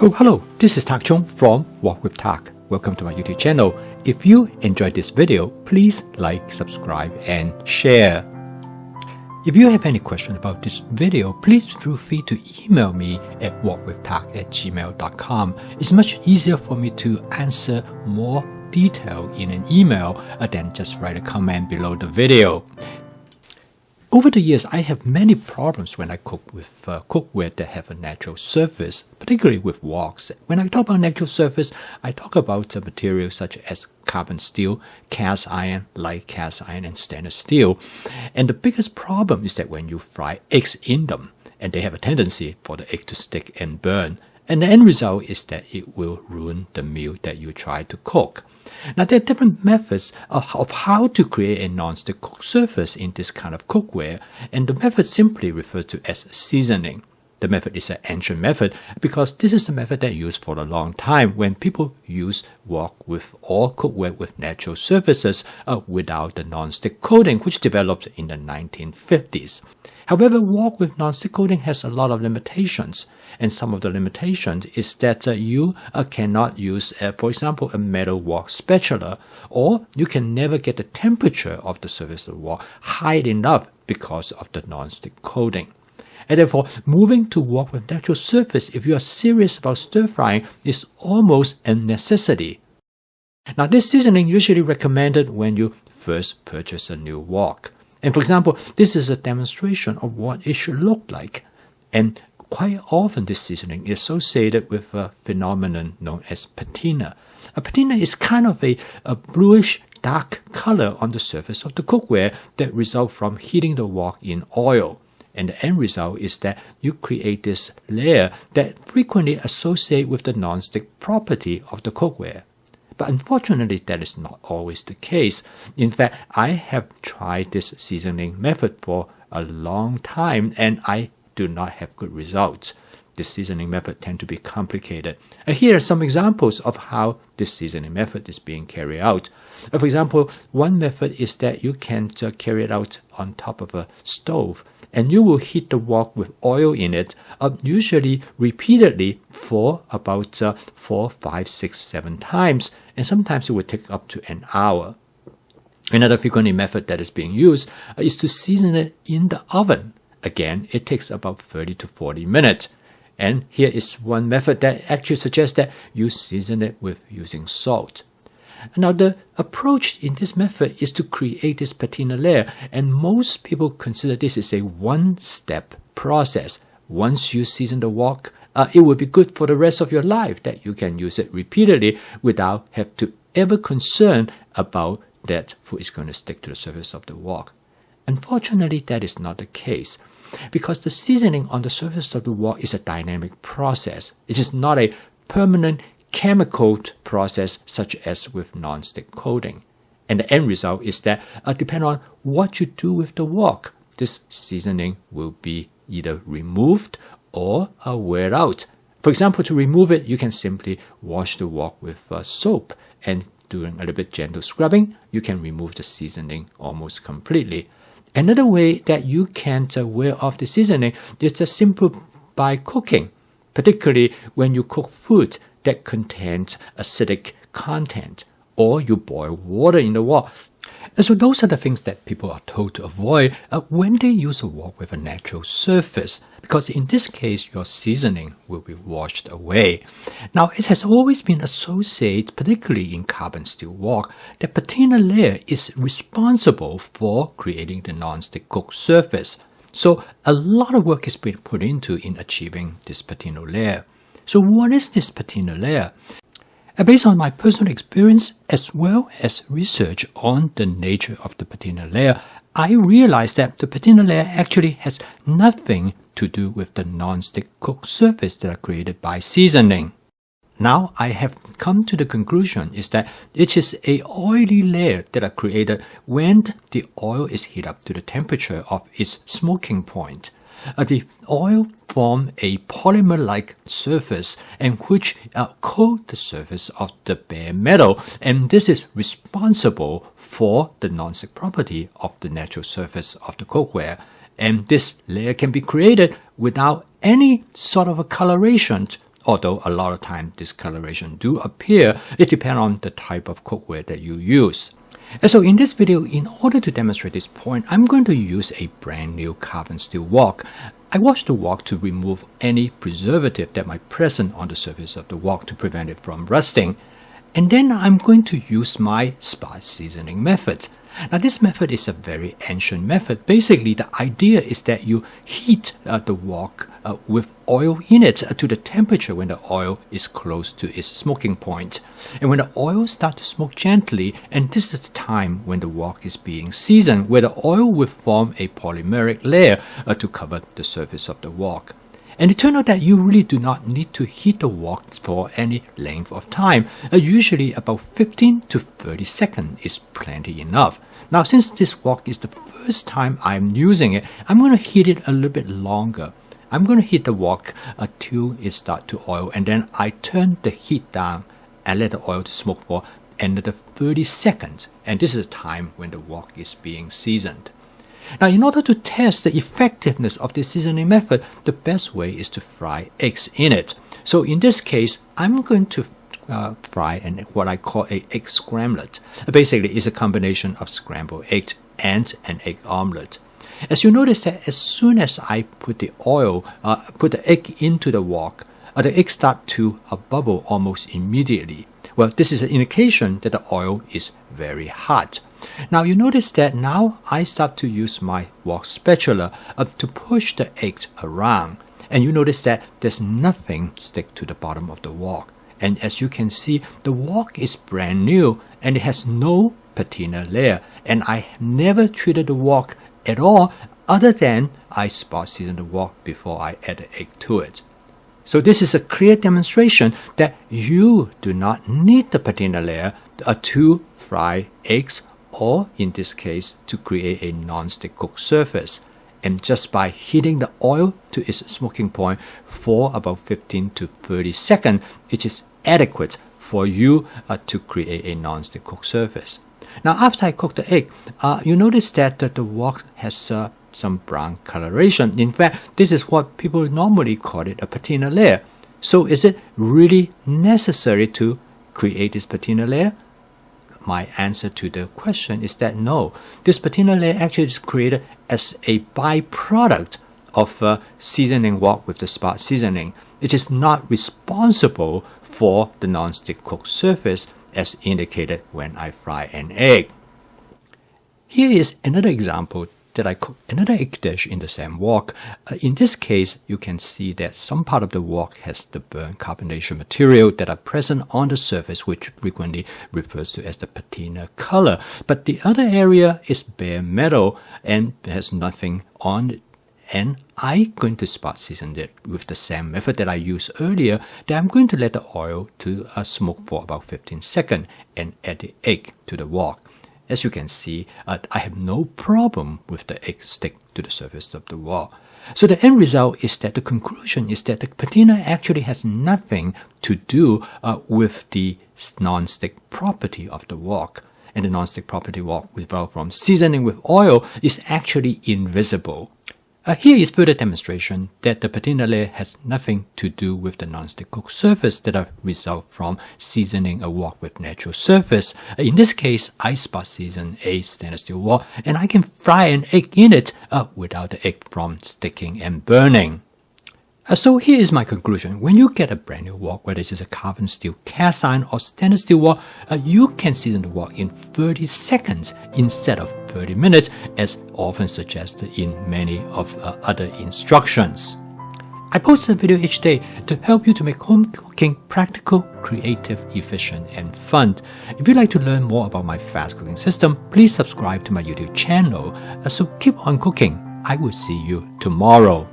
Oh, hello, this is Tak Chung from Walk with Tak. Welcome to my YouTube channel. If you enjoyed this video, please like, subscribe, and share. If you have any question about this video, please feel free to email me at walkwithtak@gmail.com. It's much easier for me to answer more detail in an email than just write a comment below the video. Over the years, I have many problems when I cook with cookware that have a natural surface, particularly with woks. When I talk about natural surface, I talk about materials such as carbon steel, cast iron, light cast iron, and stainless steel. And the biggest problem is that when you fry eggs in them, and they have a tendency for the egg to stick and burn, and the end result is that it will ruin the meal that you try to cook. Now, there are different methods of how to create a non-stick cook surface in this kind of cookware, and the method simply referred to as seasoning. The method is an ancient method because this is the method that used for a long time when people used wok with or cookware with natural surfaces without the non-stick coating, which developed in the 1950s. However, wok with non-stick coating has a lot of limitations, and some of the limitations is that you cannot use, for example, a metal wok spatula, or you can never get the temperature of the surface of the wok high enough because of the non-stick coating. And therefore, moving to wok with natural surface, if you are serious about stir frying, is almost a necessity. Now, this seasoning usually recommended when you first purchase a new wok. And for example, this is a demonstration of what it should look like. And quite often this seasoning is associated with a phenomenon known as patina. A patina is kind of a bluish dark color on the surface of the cookware that results from heating the wok in oil. And the end result is that you create this layer that frequently associate with the non-stick property of the cookware. But unfortunately, that is not always the case. In fact, I have tried this seasoning method for a long time, and I do not have good results. This seasoning method tends to be complicated. Here are some examples of how this seasoning method is being carried out. For example, one method is that you can carry it out on top of a stove, and you will heat the wok with oil in it, usually repeatedly for about 4, 5, 6, 7 times, and sometimes it will take up to an hour. Another frequent method that is being used is to season it in the oven. Again, it takes about 30 to 40 minutes. And here is one method that actually suggests that you season it with using salt. Now, the approach in this method is to create this patina layer, and most people consider this is a one-step process. Once you season the wok, it will be good for the rest of your life, that you can use it repeatedly without have to ever concern about that food is going to stick to the surface of the wok. Unfortunately, that is not the case, because the seasoning on the surface of the wok is a dynamic process. It is not a permanent chemical process such as with non-stick coating. And the end result is that depending on what you do with the wok, this seasoning will be either removed or wear out. For example, to remove it, you can simply wash the wok with soap, and doing a little bit gentle scrubbing, you can remove the seasoning almost completely. Another way that you can wear off the seasoning is simple by cooking, particularly when you cook food that contains acidic content, or you boil water in the wok. And so those are the things that people are told to avoid when they use a wok with a natural surface, because in this case, your seasoning will be washed away. Now, it has always been associated, particularly in carbon steel wok, that patina layer is responsible for creating the non-stick cook surface. So a lot of work is being put into in achieving this patina layer. So what is this patina layer? Based on my personal experience as well as research on the nature of the patina layer, I realized that the patina layer actually has nothing to do with the non-stick cook surface that are created by seasoning. Now I have come to the conclusion is that it is a oily layer that are created when the oil is heated up to the temperature of its smoking point. The oil form a polymer-like surface and which coat the surface of the bare metal, and this is responsible for the non-stick property of the natural surface of the cookware. And this layer can be created without any sort of a coloration although a lot of times discoloration do appear. It depends on the type of cookware that you use. And so in this video, in order to demonstrate this point, I'm going to use a brand new carbon steel wok. I wash the wok to remove any preservative that might present on the surface of the wok to prevent it from rusting. And then I'm going to use my spot seasoning method. Now this method is a very ancient method. Basically, the idea is that you heat the wok with oil in it to the temperature when the oil is close to its smoking point. And when the oil starts to smoke gently, and this is the time when the wok is being seasoned, where the oil will form a polymeric layer to cover the surface of the wok. And it turned out that you really do not need to heat the wok for any length of time. Usually about 15 to 30 seconds is plenty enough. Now since this wok is the first time I'm using it, I'm going to heat it a little bit longer. I'm going to heat the wok until it starts to oil, and then I turn the heat down and let the oil to smoke for another 30 seconds. And this is the time when the wok is being seasoned. Now, in order to test the effectiveness of this seasoning method, the best way is to fry eggs in it. So in this case, I'm going to fry what I call an egg scrambled. Basically, it's a combination of scrambled egg and an egg omelette. As you notice that as soon as I put the egg into the wok, the egg start to bubble almost immediately. Well, this is an indication that the oil is very hot. Now you notice that now I start to use my wok spatula to push the eggs around, and you notice that there's nothing stick to the bottom of the wok. And as you can see, the wok is brand new and it has no patina layer, and I never treated the wok at all other than I spot seasoned the wok before I add the egg to it. So this is a clear demonstration that you do not need the patina layer to fry eggs, or in this case to create a non-stick cook surface. And just by heating the oil to its smoking point for about 15 to 30 seconds, it is adequate for you to create a non-stick cook surface. Now after I cook the egg, you notice that the wok has some brown coloration. In fact, this is what people normally call it a patina layer. So is it really necessary to create this patina layer? My answer to the question is that no. This patina layer actually is created as a byproduct of seasoning wok with the spot seasoning. It is not responsible for the non-stick cook surface as indicated when I fry an egg. Here is another example that I cook another egg dish in the same wok. In this case, you can see that some part of the wok has the burnt carbonation material that are present on the surface, which frequently refers to as the patina color. But the other area is bare metal and has nothing on it. And I'm going to spot season it with the same method that I used earlier, that I'm going to let the oil to smoke for about 15 seconds and add the egg to the wok. As you can see, I have no problem with the egg stick to the surface of the wok. So the end result is that the conclusion is that the patina actually has nothing to do with the non-stick property of the wok. And the non-stick property wok without from seasoning with oil is actually invisible. Here is further demonstration that the patina layer has nothing to do with the non-stick cook surface that are result from seasoning a wok with natural surface. In this case, I spot season a stainless steel wok, and I can fry an egg in it without the egg from sticking and burning. So here is my conclusion. When you get a brand new wok, whether it is a carbon steel, cast iron or stainless steel wok, you can season the wok in 30 seconds instead of 30 minutes, as often suggested in many of other instructions. I post a video each day to help you to make home cooking practical, creative, efficient, and fun. If you'd like to learn more about my fast cooking system, please subscribe to my YouTube channel. So keep on cooking. I will see you tomorrow.